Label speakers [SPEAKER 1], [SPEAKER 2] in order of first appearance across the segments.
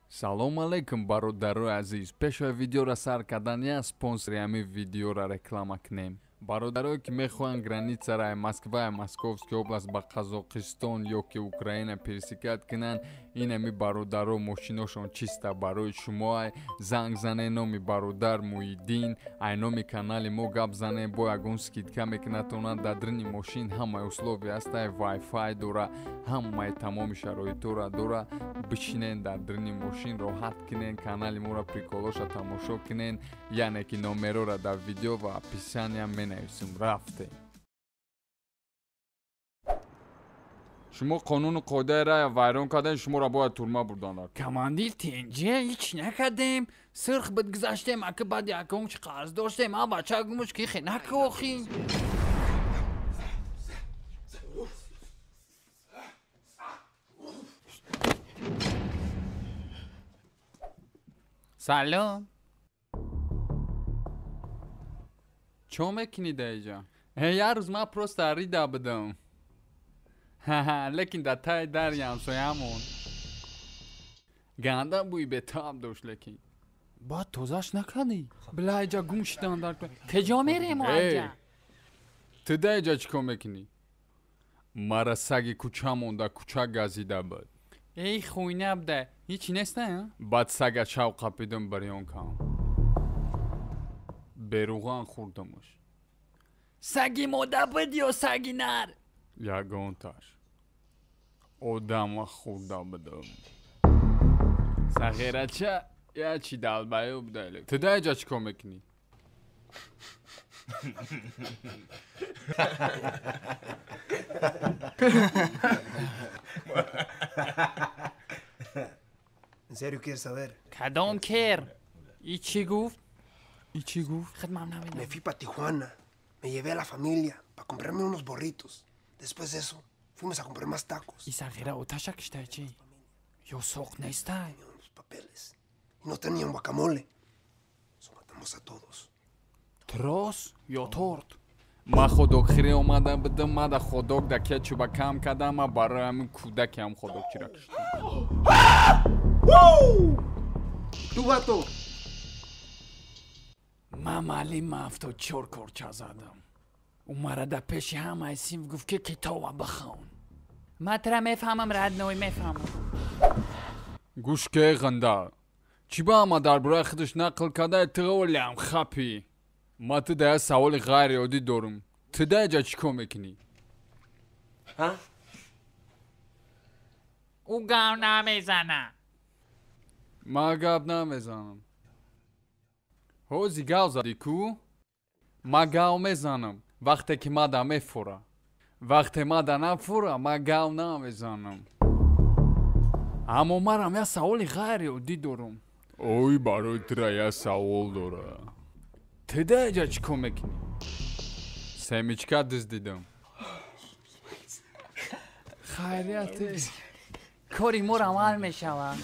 [SPEAKER 1] Салом алейкум бародарои азиз. Пешои видеора сар кардания спонсори ҳамин видеора реклама кунем. Бародарое ки мехоҳанд границараи Москва, Московская область ба Қазоқистон ё ки Украина пересекат кунанд, ин ҳами бародаро мошиношон чиста барои шумо. Занг занед номи бародар Муҳиддин, ай номи канали мо гап занед, бо ягон скидка мекунатонад. Дар дрини мошин ҳамаи условия ҳастай, вайфай дора, ҳамаи тамоми шароитора дора. Бишинен дар дрини мошин роҳат кунен, канали моро приколоша тамошо кунен, яъне ки номерора дар видео ва описания менависим. Рафтем. шумо қонуну қоидаи вайрон кардан, шуморо бояд турма бурданд.
[SPEAKER 2] Командир тенҷе ҳеч накардем, сирх бидгузаштем, ака баъд якон чи қарз доштем, а бача гумуш ки хе накохи. Салом.
[SPEAKER 1] Чо мекунӣ даиҷа? Як рӯз ман просто рида будам. Лекин дар таи дари ҳамсоямон ганда бӯи бетаб дошт. Лекин
[SPEAKER 2] Баъд тозаш накардӣ?
[SPEAKER 1] билаиҷа гум шидан дар
[SPEAKER 2] Куҷо мерем аҷа?
[SPEAKER 1] ту даиҷа чӣ кор мекунӣ? Мара саги кӯча монда, кӯча газида буд.
[SPEAKER 2] Эй хуйна буда, ҳеч неста?
[SPEAKER 1] Баъд сага чав қапидам барён кам. Беруған хурдамаш.
[SPEAKER 2] Саги мода буд ё саги нар?
[SPEAKER 1] Ягонташ. Одама хурда будам. Сағирача я чи далбаё буда. Ту даиҷа чӣ кор мекунӣ?
[SPEAKER 3] ¿En serio quieres saber?
[SPEAKER 2] Кадом кер? И чӣ гуфт?
[SPEAKER 1] И чӣ гуфт?
[SPEAKER 2] Хидмам навидам.
[SPEAKER 3] Me fui para Tijuana. Me llevé a la familia para comprarme unos burritos. Después de eso, fuimos a comprar más tacos.
[SPEAKER 2] И сағира оташа киштай чи? Ё соқ нестай?
[SPEAKER 3] Tenían unos papeles. Y no tenían guacamole. Eso matamos a todos.
[SPEAKER 2] Трос ё торт?
[SPEAKER 1] Ман ходокхире омада будам, мада ходок да кетчуба кам кардам, ман барои ҳамин кӯдаки ҳам ходокчира киштам.
[SPEAKER 3] ¡Tú, vato!
[SPEAKER 2] Ман маълима 74 корча задам. Умара да пеши ҳамаи синф гуфт ки китоба бихон. Матра мефаҳмам, радной мефаҳмам.
[SPEAKER 1] Гӯш ке ғанда. Чӣ ба ҳама дар бораи худаш нақл карда, тиғолям хапӣ. Ма ту да як саволи ғайриоддӣ дорум. Ту даиҷа чӣ кор мекунӣ?
[SPEAKER 2] Ӯ гап намезанад.
[SPEAKER 1] Ман гап намезанам. ҳози гав задӣ ку? Ман гав мезанам вақте ки мада мефура. Вақте мада нафура, ман гав намезанам. Аммо марам як саволи ғайриоддӣ дорум. Ой, барои тура як савол дора. Ту даиҷа чӣ кор мекунӣ? Семичка дуздидам.
[SPEAKER 2] Хайрияте. Кори мора ҳал мешавад.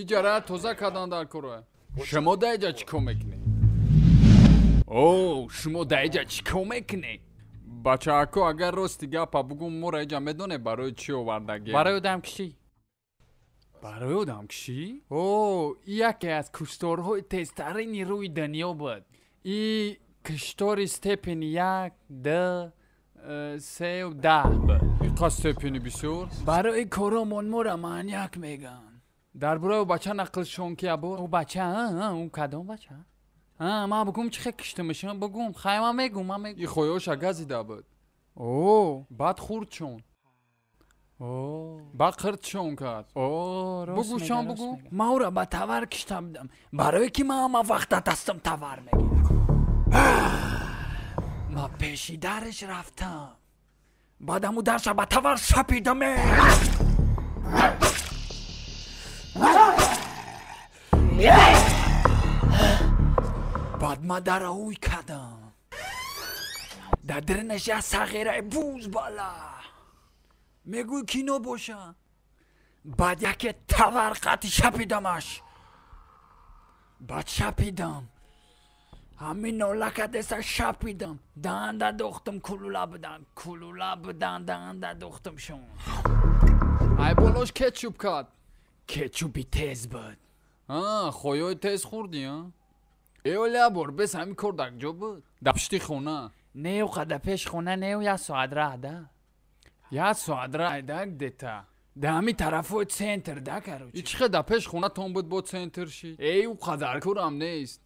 [SPEAKER 1] Иҷара тоза кардан дар кора. Шумо даиҷа чӣ кор мекунӣ? О, шумо даиҷа чӣ кор мекунӣ? Бачаако, агар рости гапа бугум, мора иҷа медонед барои чӣ овардагем?
[SPEAKER 2] Барои одамкишӣ.
[SPEAKER 1] Барои одамкишӣ?
[SPEAKER 2] О, яке аз кушторҳои тезтарини рӯи дунё буд. И куштори степени 1, 2, 3 10 буд.
[SPEAKER 1] Иққад степени бисёр?
[SPEAKER 2] Барои коромон мора маъняк меган.
[SPEAKER 1] Дар бораи бача нақлшон ки абор?
[SPEAKER 2] Ӯ бача? Ӯ кадом бача? Ман бугум чӣ хел киштимашон бугум. Хай ман мегум, ман мегум.
[SPEAKER 1] И хоёша газида буд. О, баъд хурд шон. О, баъд қирд шон кард. О,
[SPEAKER 2] бугу шон бугу. Ман ӯро ба тавар кишта будам. Барое ки ман ҳама вақта дастам тавар мегирам. Ман пеши дараш рафтам. Баъдам ӯ дарша ба тавар шапидам. баъд ман дара ӯй кардам. дар диринаш як сағираи буз бала. мегӯй кино боша. баъд яке тавар қатӣ шапидамаш. баъд шапидам. همین نولکت شپیدم دانده دختم کلولا بدن دانده دختم شون
[SPEAKER 1] ай болош кетчуп кард
[SPEAKER 2] کچوپی تیز بود
[SPEAKER 1] хоёи тез хурдӣ эоля бор бес ҳамин кор дар ҷо буд дар пишти хона
[SPEAKER 2] نیو قده پیش خونه نیو یا ساعت راه
[SPEAKER 1] як соат райдаг дета
[SPEAKER 2] ده همی طرفو سنتر ده
[SPEAKER 1] и
[SPEAKER 2] کروچی
[SPEAKER 1] чӣ қадар пеш хонатон буд бо центр шид ӯ қадар курам нест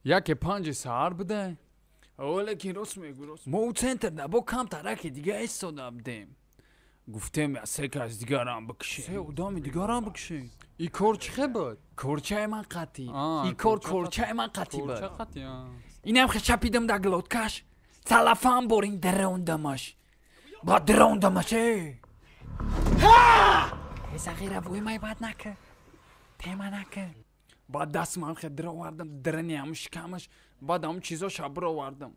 [SPEAKER 1] яке 5 саҳар буде
[SPEAKER 2] اوله راست میگو راست ما او سنتر ده با کم ترکی دیگه ایستاده بودیم گفتم یا سه کس دیگر هم بکشیم
[SPEAKER 1] се одами дигарам бикшед и кор чӣ хе буд
[SPEAKER 2] کورچه من قطی
[SPEAKER 1] آه،
[SPEAKER 2] این کور
[SPEAKER 1] کورچه
[SPEAKER 2] کورچه من قطی بود
[SPEAKER 1] чақати
[SPEAKER 2] اینم خیلی چپیدم در گلوتکش تلفن برین دروندمش با دروندمش ای سغیره بوی مای بد نکه تیمه نکه بعد دست من خیلی در آوردم درنی هم شکمش بعد هم چیزا شب برو آوردم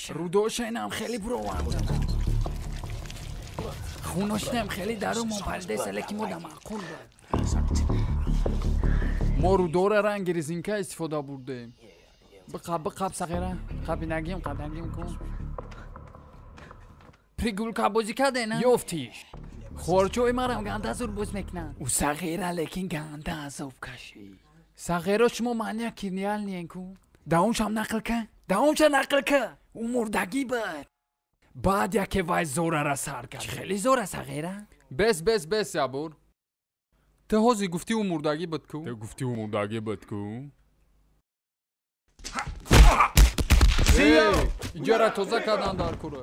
[SPEAKER 2] رودوش اینم خیلی برو آوردم خونش نم خیلی درو منپرده سلکی مودم معقول بود
[SPEAKER 1] мо рудора ранги резинка истифода бурдем
[SPEAKER 2] بقب سغیره قبینگیم کن پریگولکا بازی کرده نه؟ یفتیش خورچوی مرم گنده زور بوز میکنن او سغیره لیکن گنده عذاب کشی سغیره شما معنی کرنیال نین کن داونش هم نقل که او مردگی بود بعد یکی وای زوره را سر کرد خیلی زوره سغیره؟
[SPEAKER 1] бес ябур ту ҳозир гуфтӣ ӯ мурдагӣ буд ку иҷора тоза кардан дар кура